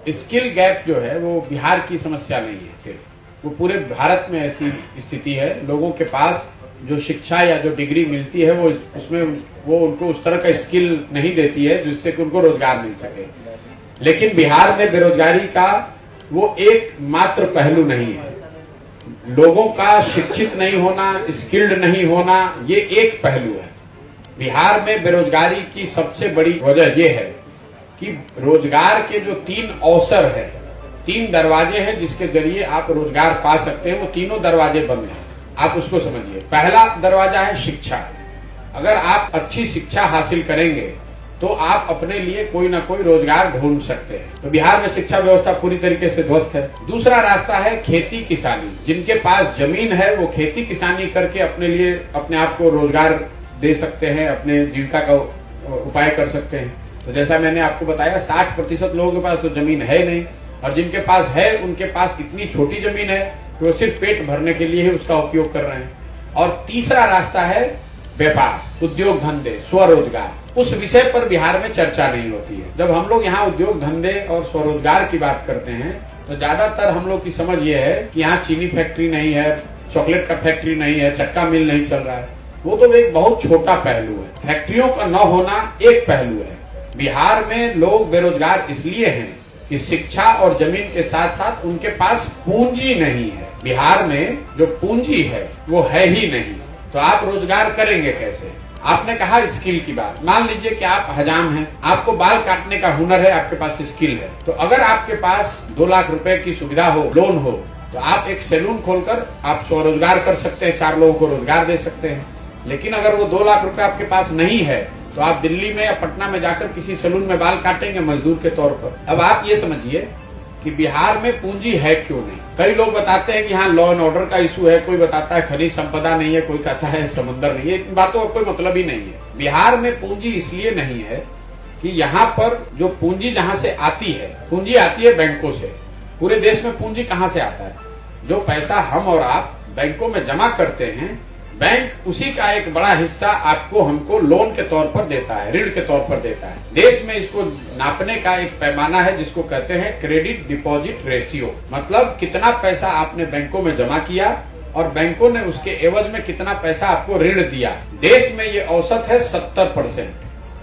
Skill gap जो है वो बिहार की समस्या नहीं है सिर्फ, वो पूरे भारत में ऐसी स्थिति है। लोगों के पास जो शिक्षा या जो डिग्री मिलती है वो उसमें वो उनको उस तरह का स्किल नहीं देती है जिससे कि उनको रोजगार मिल सके। लेकिन बिहार में बेरोजगारी का वो एक मात्र पहलू नहीं है। लोगों का शिक्षित नहीं होना, स्किल्ड नहीं होना, ये एक पहलू है। बिहार में बेरोजगारी की सबसे बड़ी वजह यह है कि रोजगार के जो 3 अवसर है, 3 दरवाजे हैं जिसके जरिए आप रोजगार पा सकते हैं, वो तीनों दरवाजे बंद हैं। आप उसको समझिए। पहला दरवाजा है शिक्षा। अगर आप अच्छी शिक्षा हासिल करेंगे तो आप अपने लिए कोई ना कोई रोजगार ढूंढ सकते हैं। तो बिहार में शिक्षा व्यवस्था पूरी तरीके से ध्वस्त है। दूसरा रास्ता है खेती किसानी। जिनके पास जमीन है वो खेती किसानी करके अपने लिए अपने आप को रोजगार दे सकते हैं, अपने जीविका का उपाय कर सकते हैं। तो जैसा मैंने आपको बताया 60% लोगों के पास तो जमीन है नहीं, और जिनके पास है उनके पास इतनी छोटी जमीन है कि वो सिर्फ पेट भरने के लिए ही उसका उपयोग कर रहे हैं। और तीसरा रास्ता है व्यापार, उद्योग धंधे, स्वरोजगार। उस विषय पर बिहार में चर्चा नहीं होती है। जब हम लोग यहाँ उद्योग धंधे और स्वरोजगार की बात करते हैं तो ज्यादातर हम लोग की समझ ये है कि यहाँ चीनी फैक्ट्री नहीं है, चॉकलेट का फैक्ट्री नहीं है, चक्का मिल नहीं चल रहा है। वो तो एक बहुत छोटा पहलू है। फैक्ट्रियों का न होना एक पहलू है। बिहार में लोग बेरोजगार इसलिए हैं कि शिक्षा और जमीन के साथ साथ उनके पास पूंजी नहीं है। बिहार में जो पूंजी है वो है ही नहीं, तो आप रोजगार करेंगे कैसे? आपने कहा स्किल की बात। मान लीजिए कि आप हजाम हैं, आपको बाल काटने का हुनर है, आपके पास स्किल है, तो अगर आपके पास 2 लाख रुपए की सुविधा हो, लोन हो, तो आप एक सैलून खोलकर आप स्वरोजगार कर सकते हैं, 4 लोगों को रोजगार दे सकते हैं। लेकिन अगर वो 2 लाख रुपए आपके पास नहीं है तो आप दिल्ली में या पटना में जाकर किसी सैलून में बाल काटेंगे मजदूर के तौर पर। अब आप ये समझिए कि बिहार में पूंजी है क्यों नहीं। कई लोग बताते हैं कि यहाँ लॉ एंड ऑर्डर का इशू है, कोई बताता है खनिज संपदा नहीं है, कोई कहता है समुद्र नहीं है। इन बातों का कोई मतलब ही नहीं है। बिहार में पूंजी इसलिए नहीं है कि यहाँ पर जो पूंजी जहाँ से आती है, पूंजी आती है बैंकों से। पूरे देश में पूंजी कहाँ से आता है? जो पैसा हम और आप बैंकों में जमा करते हैं, बैंक उसी का एक बड़ा हिस्सा आपको हमको लोन के तौर पर देता है, ऋण के तौर पर देता है। देश में इसको नापने का एक पैमाना है जिसको कहते हैं क्रेडिट डिपॉजिट रेशियो। मतलब कितना पैसा आपने बैंकों में जमा किया और बैंकों ने उसके एवज में कितना पैसा आपको ऋण दिया। देश में ये औसत है 70%।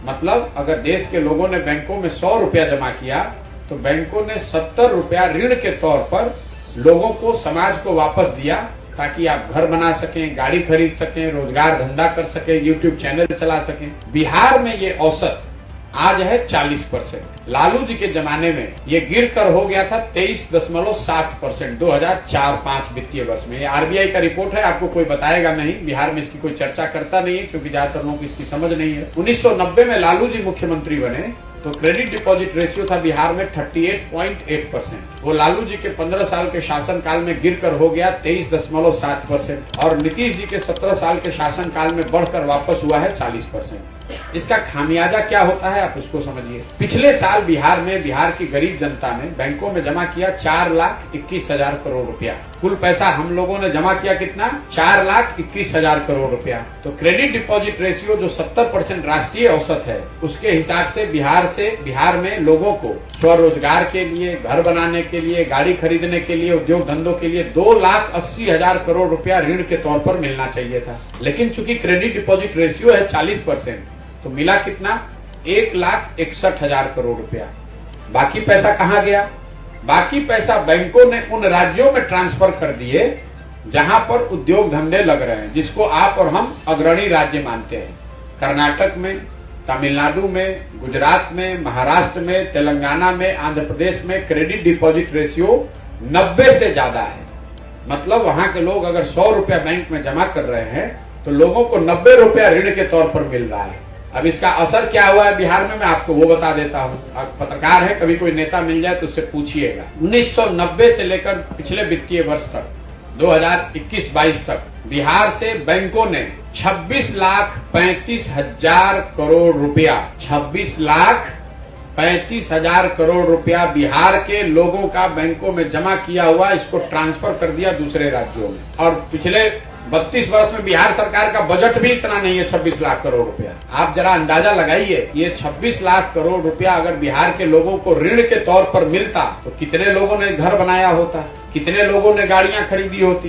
मतलब अगर देश के लोगों ने बैंकों में 100 रुपया जमा किया तो बैंकों ने 70 रुपया ऋण के तौर पर लोगों को, समाज को वापस दिया, ताकि आप घर बना सकें, गाड़ी खरीद सकें, रोजगार धंधा कर सकें, यूट्यूब चैनल चला सकें। बिहार में ये औसत आज है 40%। लालू जी के जमाने में ये गिर कर हो गया था 23.7% 2004-05 वित्तीय वर्ष में। ये आरबीआई का रिपोर्ट है, आपको कोई बताएगा नहीं। बिहार में इसकी कोई चर्चा करता नहीं है क्योंकि ज्यादातर लोगों को इसकी समझ नहीं है। 1990 में लालू जी मुख्यमंत्री बने तो क्रेडिट डिपॉजिट रेशियो था बिहार में 38.8%। वो लालू जी के 15 साल के शासनकाल में गिरकर हो गया 23.7%, और नीतीश जी के 17 साल के शासनकाल में बढ़कर वापस हुआ है 40%। इसका खामियाजा क्या होता है आप उसको समझिए। पिछले साल बिहार में बिहार की गरीब जनता ने बैंकों में जमा किया 4,21,000 करोड़ रुपया। कुल पैसा हम लोगों ने जमा किया कितना? 4,21,000 करोड़ रुपया। तो क्रेडिट डिपॉजिट रेशियो जो 70% राष्ट्रीय औसत है, उसके हिसाब से बिहार में लोगों को स्वरोजगार के लिए, घर बनाने के लिए, गाड़ी खरीदने के लिए, उद्योग धंधों के लिए 2,80,000 करोड़ रुपया ऋण के तौर पर मिलना चाहिए था। लेकिन चूंकि क्रेडिट डिपॉजिट रेशियो है 40%, तो मिला कितना? 1,61,000 करोड़ रुपया। बाकी पैसा कहाँ गया? बाकी पैसा बैंकों ने उन राज्यों में ट्रांसफर कर दिए जहां पर उद्योग धंधे लग रहे हैं, जिसको आप और हम अग्रणी राज्य मानते हैं। कर्नाटक में, तमिलनाडु में, गुजरात में, महाराष्ट्र में, तेलंगाना में, आंध्र प्रदेश में क्रेडिट डिपॉजिट रेशियो 90 से ज्यादा है। मतलब वहां के लोग अगर 100 रुपया बैंक में जमा कर रहे हैं तो लोगों को 90 रुपया ऋण के तौर पर मिल रहा है। अब इसका असर क्या हुआ है बिहार में, मैं आपको वो बता देता हूँ। आप पत्रकार है, कभी कोई नेता मिल जाए तो उससे पूछिएगा। 1990 से लेकर पिछले वित्तीय वर्ष तक 2021-22 तक बिहार से बैंकों ने 26,35,000 करोड़ रुपया, 26,35,000 करोड़ रुपया बिहार के लोगों का बैंकों में जमा किया हुआ, इसको ट्रांसफर कर दिया दूसरे राज्यों में। और पिछले 32 वर्ष में बिहार सरकार का बजट भी इतना नहीं है 26 लाख करोड़ रुपया। आप जरा अंदाजा लगाइए, ये 26 लाख करोड़ रुपया अगर बिहार के लोगों को ऋण के तौर पर मिलता तो कितने लोगों ने घर बनाया होता, कितने लोगों ने गाड़ियां खरीदी होती,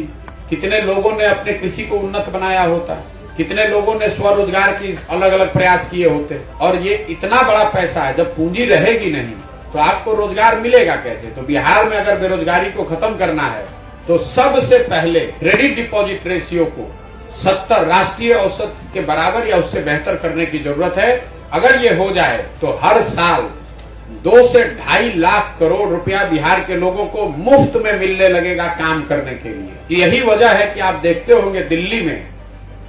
कितने लोगों ने अपने कृषि को उन्नत बनाया होता, कितने लोगों ने स्वरोजगार की अलग अलग प्रयास किए होते। और ये इतना बड़ा पैसा है, जब पूंजी रहेगी नहीं तो आपको रोजगार मिलेगा कैसे। तो बिहार में अगर बेरोजगारी को खत्म करना है तो सबसे पहले क्रेडिट डिपॉजिट रेशियो को 70 राष्ट्रीय औसत के बराबर या उससे बेहतर करने की जरूरत है। अगर ये हो जाए तो हर साल 2 से 2.5 लाख करोड़ रुपया बिहार के लोगों को मुफ्त में मिलने लगेगा काम करने के लिए। यही वजह है कि आप देखते होंगे दिल्ली में,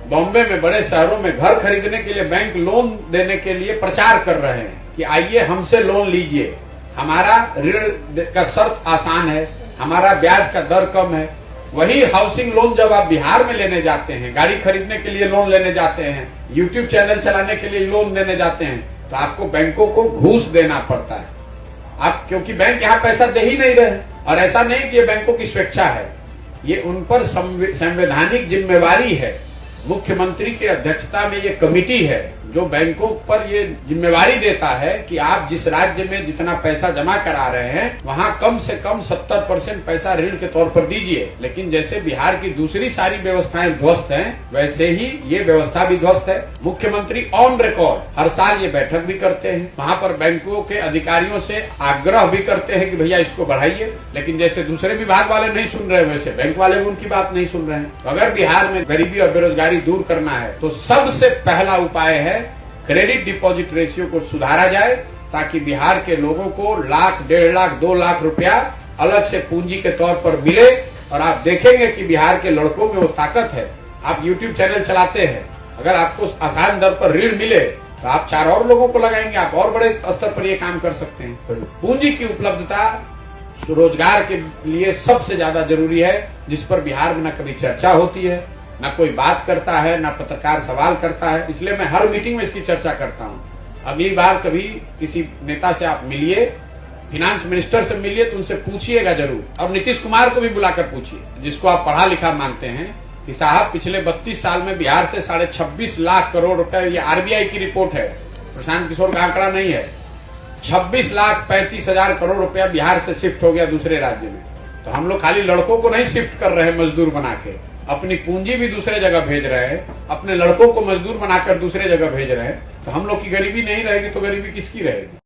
बॉम्बे में, बड़े शहरों में घर खरीदने के लिए बैंक लोन देने के लिए प्रचार कर रहे हैं कि आइए हमसे लोन लीजिए, हमारा ऋण का शर्त आसान है, हमारा ब्याज का दर कम है। वही हाउसिंग लोन जब आप बिहार में लेने जाते हैं, गाड़ी खरीदने के लिए लोन लेने जाते हैं, यूट्यूब चैनल चलाने के लिए लोन देने जाते हैं, तो आपको बैंकों को घूस देना पड़ता है। आप क्योंकि बैंक यहाँ पैसा दे ही नहीं रहे। और ऐसा नहीं कि ये बैंकों की स्वेच्छा है, ये उन पर संवैधानिक जिम्मेवारी है। मुख्यमंत्री की अध्यक्षता में ये कमिटी है जो बैंकों पर ये जिम्मेवारी देता है कि आप जिस राज्य में जितना पैसा जमा करा रहे हैं वहां कम से कम 70% पैसा ऋण के तौर पर दीजिए। लेकिन जैसे बिहार की दूसरी सारी व्यवस्थाएं ध्वस्त हैं, वैसे ही ये व्यवस्था भी ध्वस्त है। मुख्यमंत्री ऑन रिकॉर्ड हर साल ये बैठक भी करते हैं, वहां पर बैंकों के अधिकारियों से आग्रह भी करते हैं कि भैया इसको बढ़ाइए। लेकिन जैसे दूसरे विभाग वाले नहीं सुन रहे, वैसे बैंक वाले भी उनकी बात नहीं सुन रहे हैं। तो अगर बिहार में गरीबी और बेरोजगारी दूर करना है तो सबसे पहला उपाय है क्रेडिट डिपॉजिट रेशियो को सुधारा जाए, ताकि बिहार के लोगों को लाख, 1.5 लाख, 2 लाख रुपया अलग से पूंजी के तौर पर मिले। और आप देखेंगे कि बिहार के लड़कों में वो ताकत है। आप यूट्यूब चैनल चलाते हैं, अगर आपको आसान दर पर ऋण मिले तो आप 4 और लोगों को लगाएंगे, आप और बड़े स्तर पर ये काम कर सकते हैं। पूंजी की उपलब्धता रोजगार के लिए सबसे ज्यादा जरूरी है, जिस पर बिहार में न कभी चर्चा होती है, ना कोई बात करता है, ना पत्रकार सवाल करता है। इसलिए मैं हर मीटिंग में इसकी चर्चा करता हूं। अगली बार कभी किसी नेता से आप मिलिए, फिनांस मिनिस्टर से मिलिए, तो उनसे पूछिएगा जरूर। अब नीतीश कुमार को भी बुलाकर पूछिए, जिसको आप पढ़ा लिखा मानते हैं, कि साहब पिछले 32 साल में बिहार से 26.5 लाख करोड़ रुपए, ये आरबीआई की रिपोर्ट है, प्रशांत किशोर का आंकड़ा नहीं है, 26,35,000 करोड़ रुपया बिहार से शिफ्ट हो गया दूसरे राज्य में। तो हम लोग खाली लड़कों को नहीं शिफ्ट कर रहे हैं मजदूर बना के, अपनी पूंजी भी दूसरे जगह भेज रहे हैं, अपने लड़कों को मजदूर बनाकर दूसरे जगह भेज रहे हैं। तो हम लोग की गरीबी नहीं रहेगी तो गरीबी किसकी रहेगी।